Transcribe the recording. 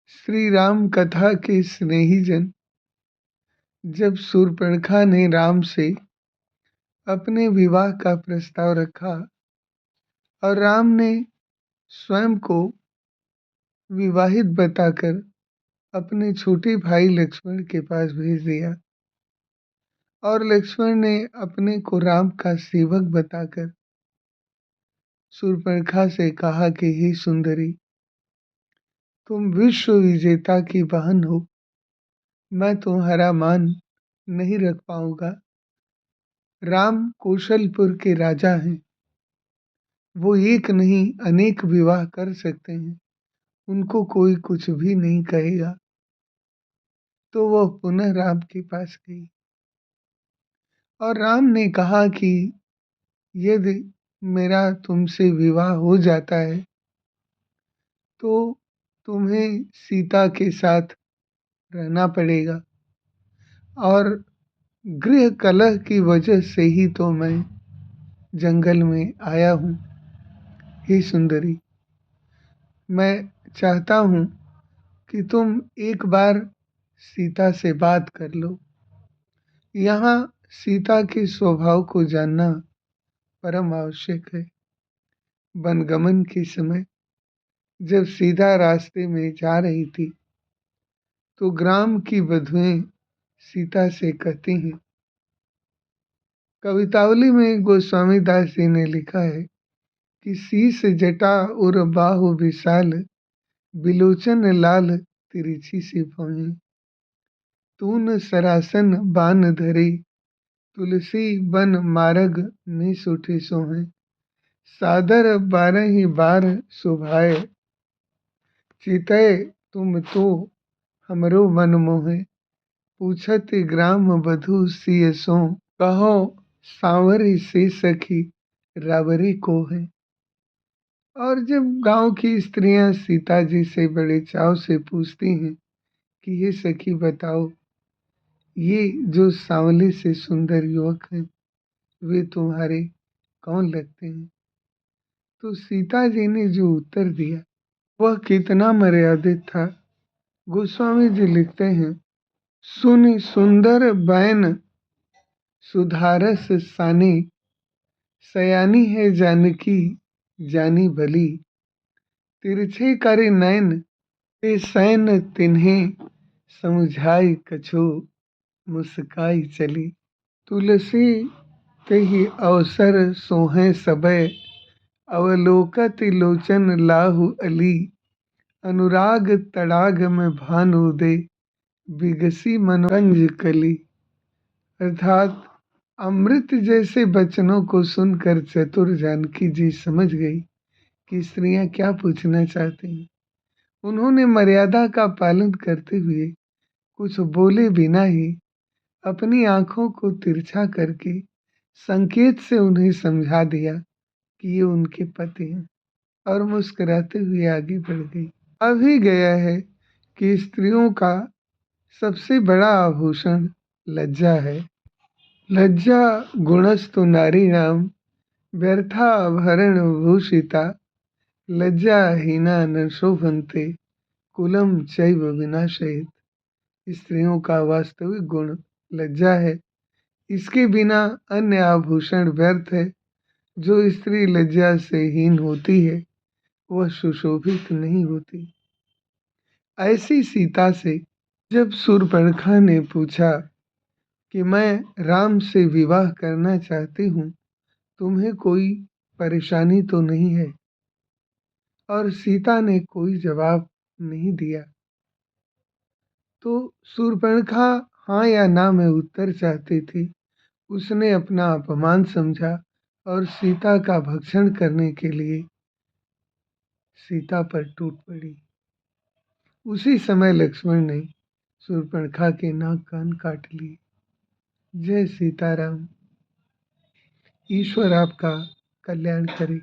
श्री राम कथा के स्नेही जन, जब शूर्पणखा ने राम से अपने विवाह का प्रस्ताव रखा और राम ने स्वयं को विवाहित बताकर अपने छोटे भाई लक्ष्मण के पास भेज दिया और लक्ष्मण ने अपने को राम का सेवक बताकर शूर्पणखा से कहा कि हे सुंदरी, तुम विश्व विजेता की बहन हो, मैं तुम्हारा मान नहीं रख पाऊंगा। राम कौशलपुर के राजा हैं, वो एक नहीं अनेक विवाह कर सकते हैं, उनको कोई कुछ भी नहीं कहेगा। तो वह पुनः राम के पास गई और राम ने कहा कि यदि मेरा तुमसे विवाह हो जाता है तो तुम्हें सीता के साथ रहना पड़ेगा, और गृह कलह की वजह से ही तो मैं जंगल में आया हूँ। हे सुंदरी, मैं चाहता हूँ कि तुम एक बार सीता से बात कर लो। यहाँ सीता के स्वभाव को जानना परम आवश्यक है। वनगमन के समय जब सीता रास्ते में जा रही थी तो ग्राम की वधुएं सीता से कहती हैं, कवितावली में गोस्वामी दास जी ने लिखा है कि शीस जटा उर बाहु विशाल, बिलोचन लाल तिरछी सी भौहें, तून सरासन बान धरी, तुलसी बन मार्ग में सूठे सोहें, सादर बारह बार शोभाए, चितय तुम तो हमरो मन मोहे, पूछत ग्राम वधु सिय सो, कहो सांवरी से सखी रावरी को है। और जब गांव की स्त्रियां सीता जी से बड़े चाव से पूछती हैं कि ये सखी बताओ, ये जो सांवले से सुंदर युवक हैं वे तुम्हारे कौन लगते हैं, तो सीता जी ने जो उत्तर दिया वह कितना मर्यादित था। गोस्वामी जी लिखते हैं, सुनि सुंदर बैन सुधारस सानी, सयानी है जानकी जानी भली, तिरछे करे नैन ते सैन तिन्हें, समझाई कछु मुस्काई चली, तुलसी कही अवसर सोहें सबय, अवलोकत लोचन लाहु अली, अनुराग तड़ाग में भानु दे, बिगसी मनोरंज कली। अर्थात अमृत जैसे वचनों को सुनकर चतुर जानकी जी समझ गई कि स्त्रियां क्या पूछना चाहती हैं। उन्होंने मर्यादा का पालन करते हुए कुछ बोले बिना ही अपनी आंखों को तिरछा करके संकेत से उन्हें समझा दिया कि ये उनके पति हैं, और मुस्कुराते हुए आगे बढ़ गई। अभी गया है कि स्त्रियों का सबसे बड़ा आभूषण लज्जा है। लज्जा गुणस्तु नारीणाम व्यर्था आभरण भूषिता, लज्जा हीना न शोभन्ते कुलम चैव विनाशयेत्। स्त्रियों का वास्तविक गुण लज्जा है, इसके बिना अन्य आभूषण व्यर्थ है। जो स्त्री लज्जा से हीन होती है वह सुशोभित नहीं होती। ऐसी सीता से जब शूर्पणखा ने पूछा कि मैं राम से विवाह करना चाहती हूँ, तुम्हें कोई परेशानी तो नहीं है, और सीता ने कोई जवाब नहीं दिया, तो शूर्पणखा हाँ या ना में उत्तर चाहती थी। उसने अपना अपमान समझा और सीता का भक्षण करने के लिए सीता पर टूट पड़ी। उसी समय लक्ष्मण ने शूर्पणखा के नाक कान काट लिए। जय सीताराम। ईश्वर आपका कल्याण करे।